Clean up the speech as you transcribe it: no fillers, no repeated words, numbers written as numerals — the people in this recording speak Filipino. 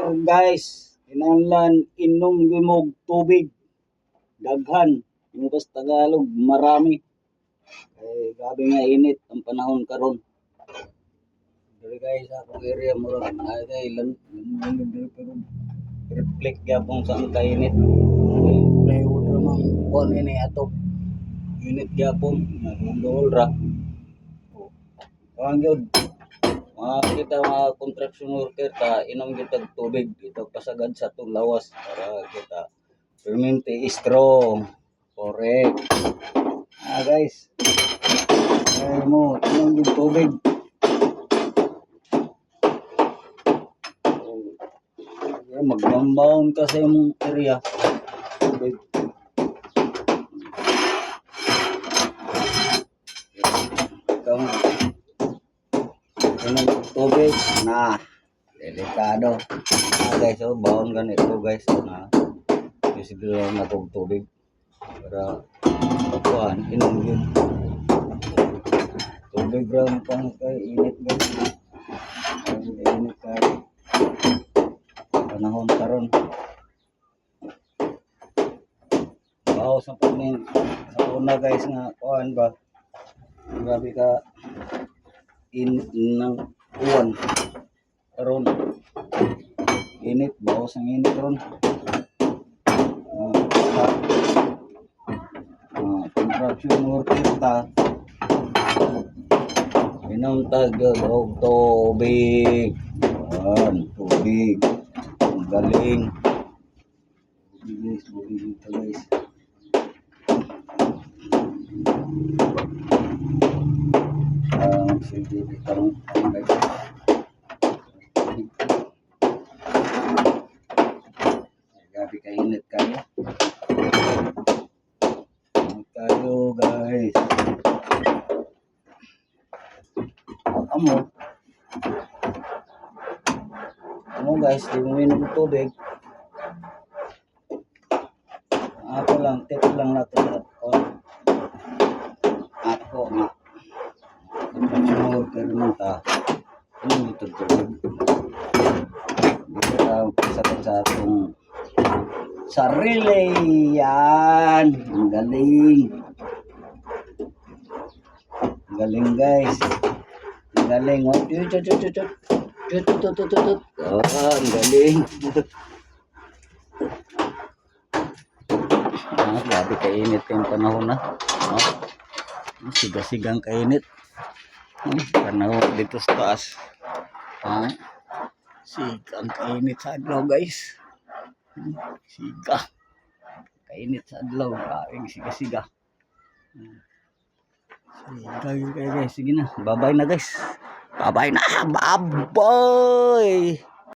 Guys, kinahanglan inom gimog tubig daghan. Yung Tagalog marami. Grabe nga init ang panahon karon. Dili guys akong area mura ay ilan pero reflect gyapon sa ang kainit. Plywood ramang kuan ini ato. Init gyapon, nagdol ra. Kuan gyud. Kita mga construction worker ta inom kita tubig ito pasagad sa itong lawas para kita permente strong. Correct. Guys. Ay mo, inom yung tubig. Magbambaon ka sa yung area. Tubig. Ikaw tubig na delikado guys. So bawang ganito guys na siguro na tubig para kuan inom yun tubig ram pang kay init guys. Init kay panahon karon bawas sa panin sa una guys nga kuan ba grabe ka ng uwan karon init bawas ang init karon construction worker ta inom tagog tubig tubig ang galing tubig ito guys. Sige itong gabi kainit kayo guys. Amo guys, di mo minom tubig. Ako lang, tip lang natin ako nga worker naman ta ano ito tubig dito tayo kasakit sa atong sarili yan. Ang galing guys, ang galing ang galing. Grabe kainit yung panahon na siga-sigang kainit panahon dito sa taas. Sigang kainit sa adlaw guys. Siga kainit sa adlaw, kaing siga-siga. Sige guys, sige na, bye-bye na guys. Bye-bye na, bye-bye.